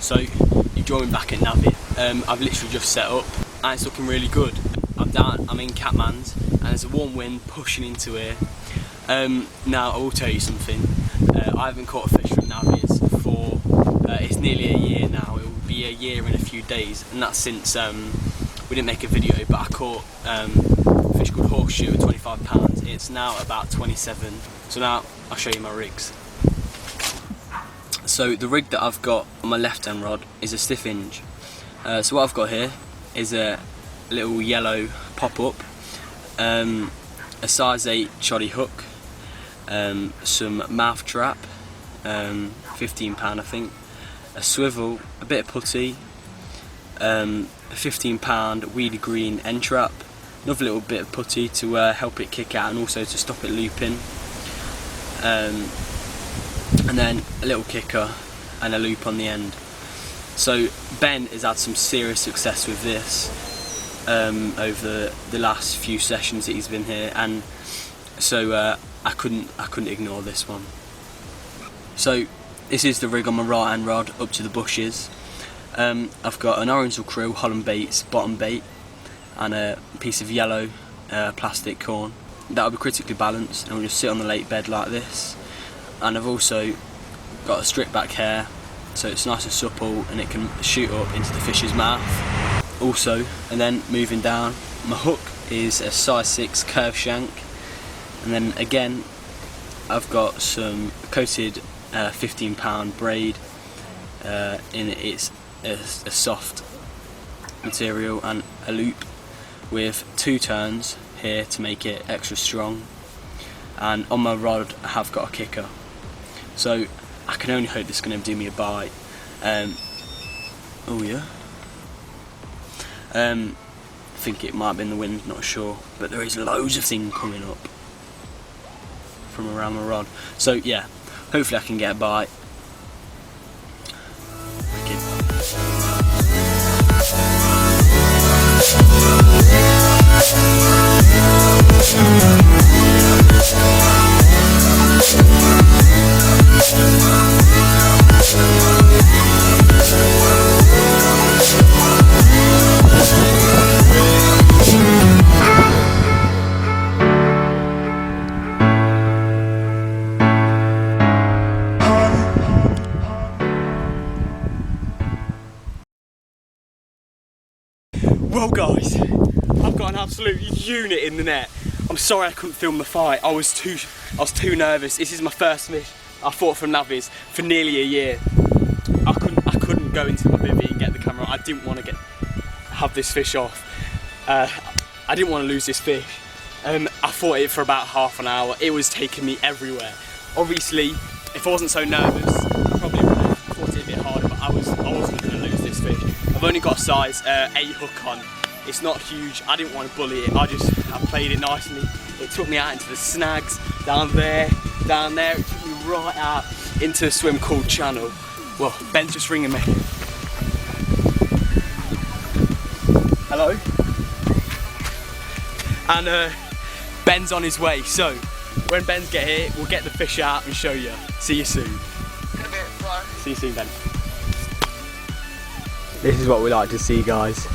So you join me back at Navies. I've literally just set up and it's looking really good. I'm in Catman's and there's a warm wind pushing into here. Now I will tell you something, I haven't caught a fish from Navies for, it's nearly a year now. It will be a year in a few days, and that's since we didn't make a video, but I caught a fish called horseshoe at 25 pounds. It's now about 27. So now I'll show you my rigs. So the rig that I've got on my left hand rod is a stiff hinge. So what I've got here is a little yellow pop-up, a size 8 shoddy hook, some mouth trap, £15 I think, a swivel, a bit of putty, a £15 weedy green end trap, another little bit of putty to help it kick out and also to stop it looping, and then a little kicker and a loop on the end. So Ben has had some serious success with this over the last few sessions that he's been here, and so I couldn't ignore this one. So this is the rig on my right hand rod up to the bushes. I've got an Oriental Krill Holland baits bottom bait and a piece of yellow plastic corn. That'll be critically balanced and will just sit on the lake bed like this. And I've also got a strip back hair, so it's nice and supple and it can shoot up into the fish's mouth. Also, and then moving down, my hook is a size 6 curved shank, and then again I've got some coated £15 braid in it's a soft material, and a loop with 2 turns here to make it extra strong. And on my rod I have got a kicker, so I can only hope this is going to do me a bite. Oh yeah. I think it might be in the wind, not sure, but there is loads of things coming up from around my rod. So yeah, hopefully I can get a bite. Well guys, I've got an absolute unit in the net. I'm sorry I couldn't film the fight. I was too nervous. This is my first fish I fought from Navies for nearly a year. I couldn't go into my bivvy and get the camera. I didn't want to have this fish off. I didn't want to lose this fish. I fought it for about half an hour. It was taking me everywhere. Obviously, if I wasn't so nervous, I probably would have fought it a bit harder, but I wasn't going to lose this fish. I've only got a size 8 hook on. It's not huge. I didn't want to bully it. I played it nicely. It took me out into the snags, down there. It took me right out into a swim called Channel. Well, Ben's just ringing me. Hello? And Ben's on his way. So when Ben's get here, we'll get the fish out and show you. See you soon. In a bit, bro. See you soon, Ben. This is what we like to see, guys.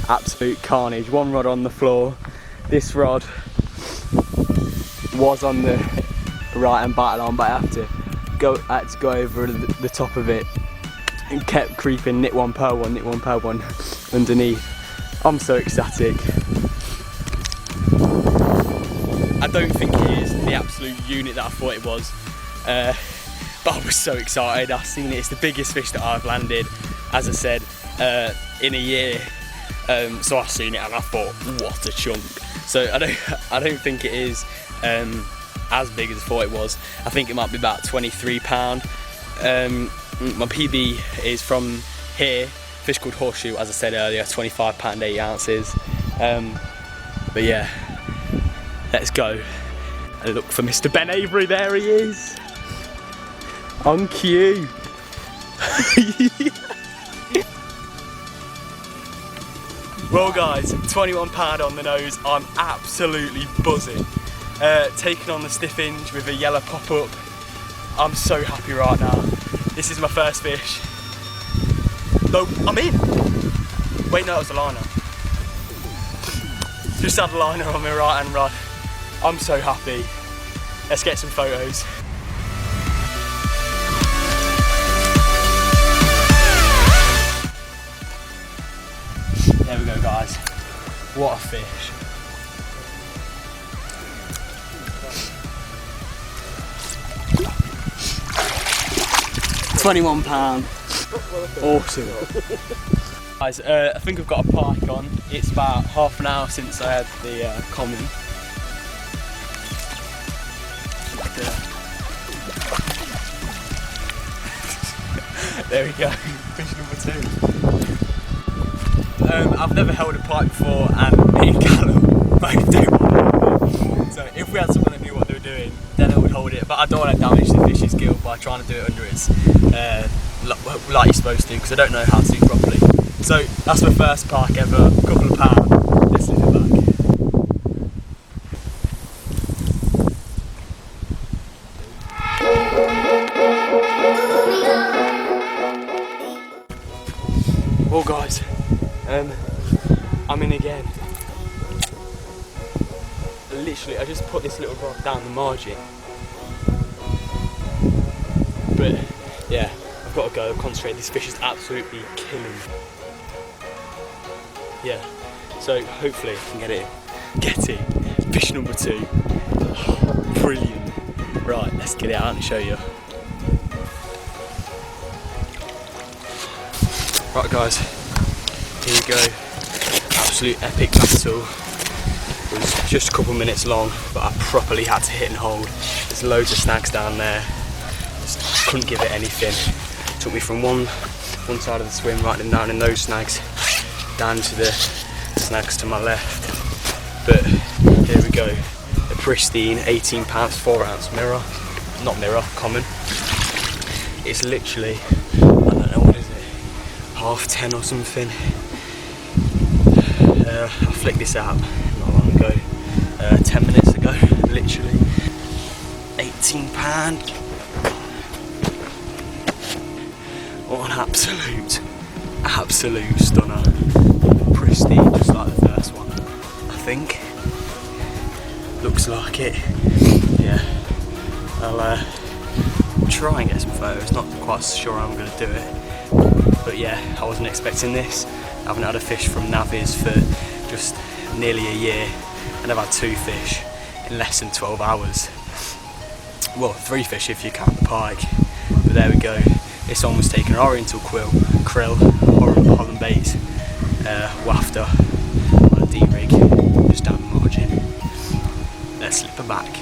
Absolute carnage. One rod on the floor. This rod was on the right hand battle line, but I had to go over the top of it and kept creeping knit one per one underneath. I'm so ecstatic. I don't think it is the absolute unit that I thought it was, but I was so excited. I've seen it. It's the biggest fish that I've landed, as I said, in a year. So I've seen it and I thought, what a chunk. So I don't think it is as big as I thought it was. I think it might be about £23. My PB is from here, fish called horseshoe, as I said earlier, £25, 8 ounces. But yeah, let's go and look for Mr. Ben Avery. There he is, on cue. Well guys, £21 on the nose. I'm absolutely buzzing. Taking on the stiff hinge with a yellow pop-up. I'm so happy right now. This is my first fish. No, I'm in. Wait, no, it was a liner. Just had a liner on my right hand rod. I'm so happy. Let's get some photos. There we go, guys. What a fish. £21. Awesome. Guys, I think I've got a pike on. It's about half an hour since I had the common. There we go, fish number 2. I've never held a pike before, and me and Callum both do one. So if we had someone that knew what they were doing, then I would hold it. But I don't want to damage the fish's gill by trying to do it under its, like you're supposed to, because I don't know how to do it properly. So that's my first pike ever, a couple of pounds. Let's leave it back. Well guys, I'm in again. Literally, I just put this little rod down the margin. But yeah, I've got to go concentrate. This fish is absolutely killing me. Yeah, so hopefully I can get it. Fish number 2. Oh, brilliant. Right, let's get it out and show you. Right guys, here we go. Absolute epic battle. It was just a couple of minutes long, but I properly had to hit and hold. There's loads of snags down there. Just couldn't give it anything. Took me from one side of the swim, right down in those snags, down to the snags to my left. But here we go. A pristine 18 pounds 4 ounce mirror. Not mirror, common. It's literally, I don't know, what is it? 10:30 or something. I flicked this out not long ago, 10 minutes ago, literally. £18. What an absolute stunner. Pristine, just like the first one, I think. Looks like it. Yeah. I'll try and get some photos, not quite sure how I'm going to do it. But yeah, I wasn't expecting this. I haven't had a fish from Navies for just nearly a year, and I've had 2 fish in less than 12 hours. Well, 3 fish if you count the pike. But there we go. This one was taking an Oriental krill, Holland bait, wafter on a D-rig, just down the margin. Let's slip her back.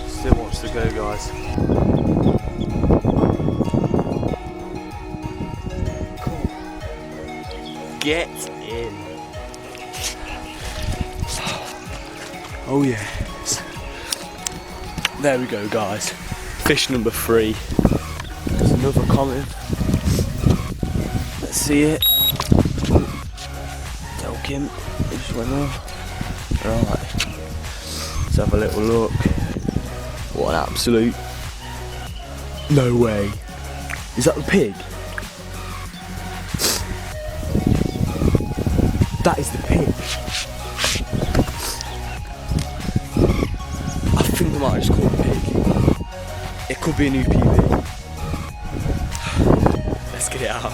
Still wants to go, guys. Cool. Get in. Oh yes. There we go, guys. Fish number 3. There's another coming. Let's see it. Stalking. Just went off. Right. Let's have a little look. What an absolute. No way. Is that the pig? That is the pig. I think they might have just caught a pig. It could be a new PB. Let's get it out.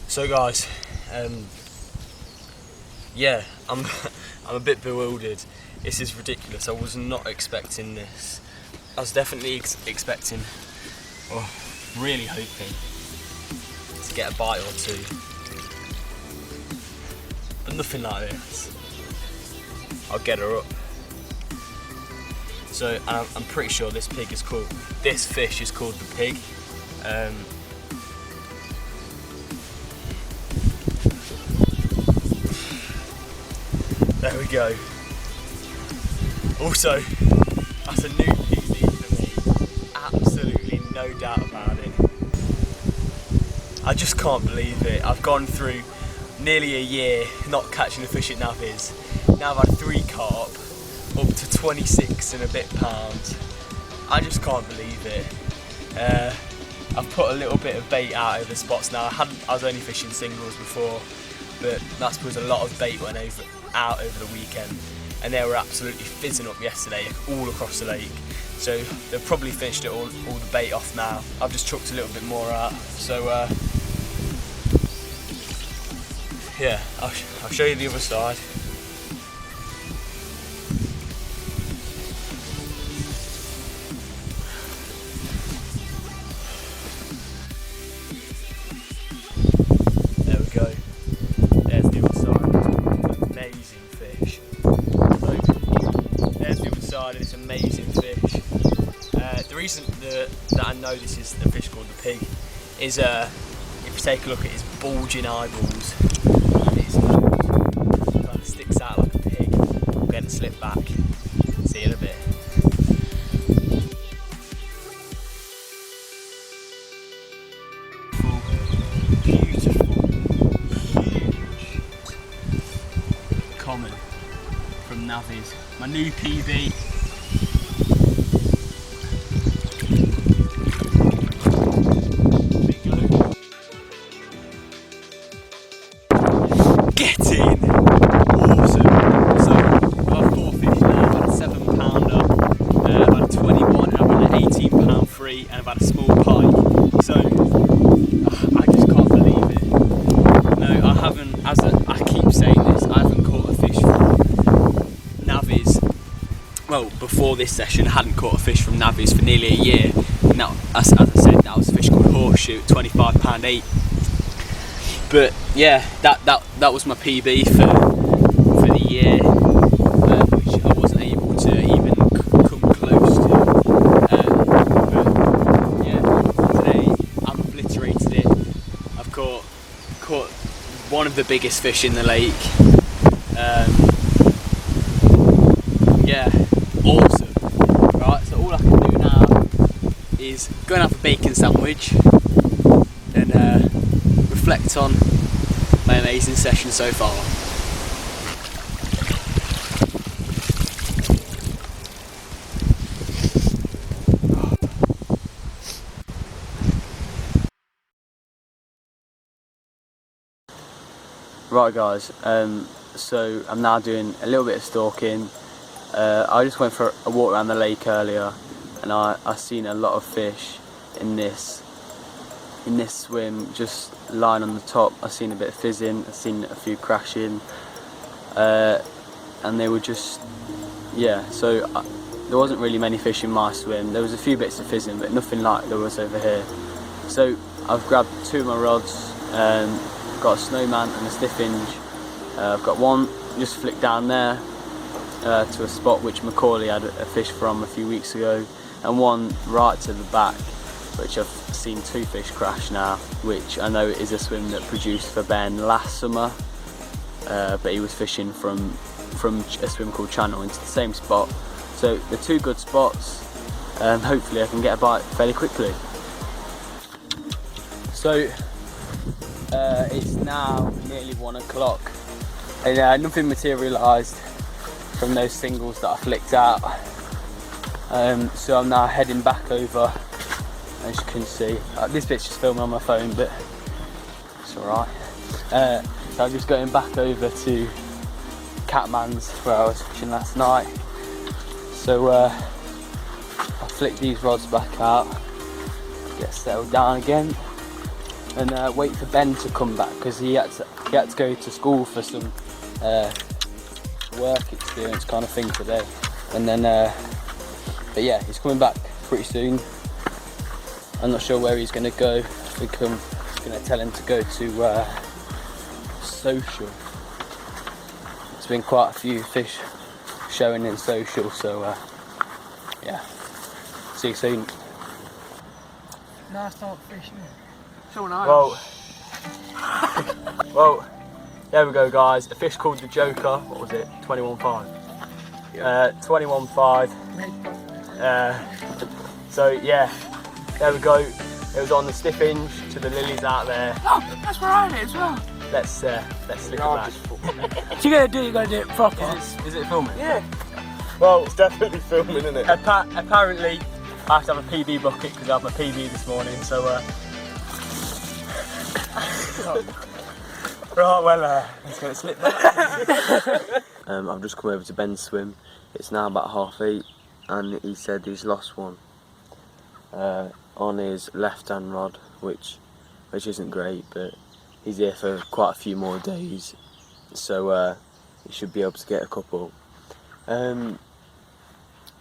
So guys, yeah, I'm a bit bewildered. This is ridiculous. I was not expecting this. I was definitely expecting, or really hoping, to get a bite or 2, but nothing like this. I'll get her up. So I'm pretty sure this fish is called the pig. There we go. Also, that's a new PB for me. Absolutely no doubt about it. I just can't believe it. I've gone through nearly a year not catching a fish at Navies. Now I've had 3 carp, up to 26 and a bit pounds. I just can't believe it. I've put a little bit of bait out over the spots now. I was only fishing singles before, but that's because a lot of bait went out over the weekend, and they were absolutely fizzing up yesterday all across the lake. So they've probably finished it all the bait off now. I've just chucked a little bit more out. So yeah, I'll show you the other side. There we go. There's the other side. Amazing fish. So, there's the other side, and it's amazing fish. The reason that I know this is a fish called the pig is if you take a look at his bulging eyeballs, his nose kind of sticks out like a pig. I'm going to slip back. See you in a bit. Beautiful, huge common from Navies. My new PB. Get in! Awesome! So, I've had 4 fish now. I've had a 7-pounder, I've had a 21, I've had an 18-pound free, and I've had a small pike. So, I just can't believe it. No, I haven't, I keep saying this, I haven't caught a fish from Navies. Well, before this session, I hadn't caught a fish from Navies for nearly a year. Now, as I said, that was a fish called horseshoe, 25-pound 8. But yeah, that was my PB for the year, which I wasn't able to even come close to. But yeah, today I've obliterated it. I've caught one of the biggest fish in the lake. Yeah, awesome. Right, so all I can do now is go and have a bacon sandwich and reflect on my amazing session so far. Right guys, so I'm now doing a little bit of stalking. I just went for a walk around the lake earlier, and I seen a lot of fish in this swim, just lying on the top. I've seen a bit of fizzing, I've seen a few crashing, and they were just, yeah, so there wasn't really many fish in my swim. There was a few bits of fizzing, but nothing like there was over here. So I've grabbed 2 of my rods, got a snowman and a stiff hinge. I've got one just flicked down there to a spot which Macaulay had a fish from a few weeks ago, and one right to the back, which I've seen 2 fish crash now, which I know is a swim that produced for Ben last summer, but he was fishing from a swim called Channel into the same spot. So the 2 good spots, hopefully I can get a bite fairly quickly. So it's now nearly 1 o'clock, and nothing materialised from those singles that I flicked out. So I'm now heading back over. As you can see, this bit's just filming on my phone, but it's alright. So I'm just going back over to Catman's where I was fishing last night. So I flick these rods back out, get settled down again, and wait for Ben to come back, because he had to go to school for some work experience kind of thing today. And then, but yeah, he's coming back pretty soon. I'm not sure where he's going to go. I think I'm going to tell him to go to social. There's been quite a few fish showing in social, so yeah. See you soon. Now start fishing. So nice. Whoa. Whoa. There we go, guys. A fish called the Joker. What was it? 21.5. 21.5. So yeah, there we go. It was on the stiff hinge to the lilies out there. Oh, that's where I had it as well. Let's slip it back. If you're gonna do it proper. Is it filming? Yeah. Well, it's definitely filming, isn't it? Apparently, I have to have a PB bucket because I have my PB this morning. So right, well, let's get it slipped back. I've just come over to Ben's swim. It's now about 8:30, and he said he's lost one on his left-hand rod, which isn't great, but he's here for quite a few more days, so he should be able to get a couple.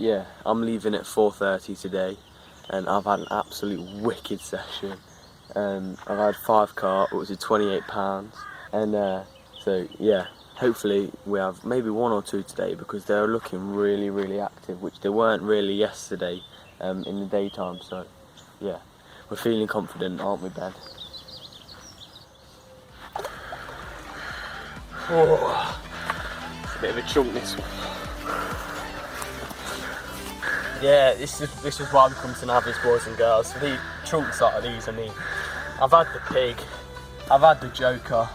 Yeah, I'm leaving at 4:30 today, and I've had an absolute wicked session. I've had 5 carp, which is £28, and so yeah, hopefully we have maybe 1 or 2 today, because they're looking really, really active, which they weren't really yesterday in the daytime. So yeah, we're feeling confident, aren't we, Ben? Oh, it's a bit of a chunk, this one. Yeah, this is why we come to Navis, boys and girls. For the chunks like these, I mean, I've had the pig, I've had the Joker,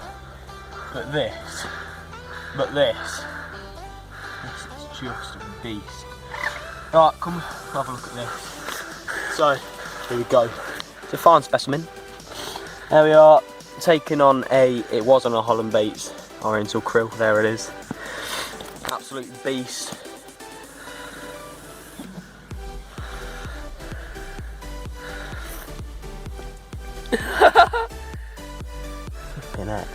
but this is just a beast. Right, come have a look at this. So, here we go. It's a fine specimen. There we are, taking on it was on a Holland baits, Oriental Krill, there it is. Absolute beast. Flipping heck.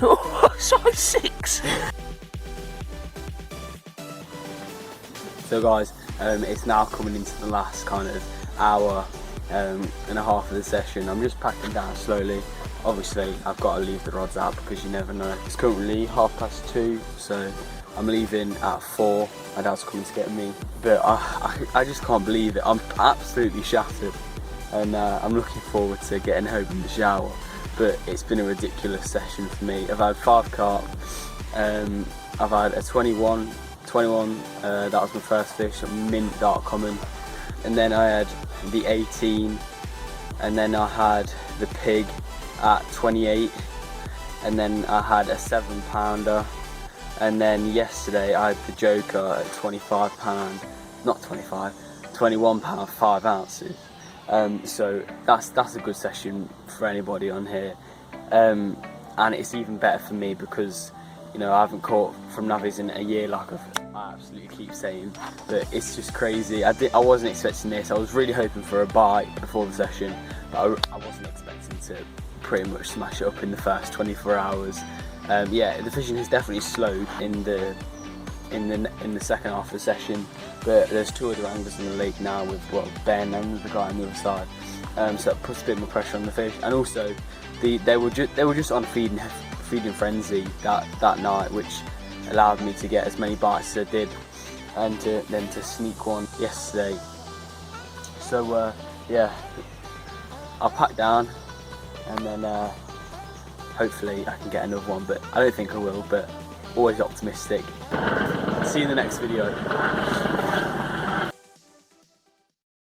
Oh, size 6. So guys, it's now coming into the last kind of hour and a half of the session. I'm just packing down slowly. Obviously, I've got to leave the rods out because you never know. It's currently 2:30, so I'm leaving at 4. My dad's coming to get me, but I just can't believe it. I'm absolutely shattered, and I'm looking forward to getting home in the shower. But it's been a ridiculous session for me. I've had 5 carp. I've had a 21. That was my first fish, a mint dark common, and then I had the 18, and then I had the pig at 28, and then I had a 7-pounder, and then yesterday I had the Joker at £25, not 25, £21, 5 ounces. So that's a good session for anybody on here, and it's even better for me because, you know, I haven't caught from Navies in a year, like I absolutely keep saying, but it's just crazy. I wasn't expecting this. I was really hoping for a bite before the session, but I wasn't expecting to pretty much smash it up in the first 24 hours. Yeah, the fishing has definitely slowed in the second half of the session, but there's 2 other anglers in the lake now with Ben and the guy on the other side, so that puts a bit more pressure on the fish. And also they were just on feeding frenzy that night, which allowed me to get as many bites as I did, and then to sneak one yesterday. So yeah, I'll pack down, and then hopefully I can get another one, but I don't think I will, but always optimistic. See you in the next video.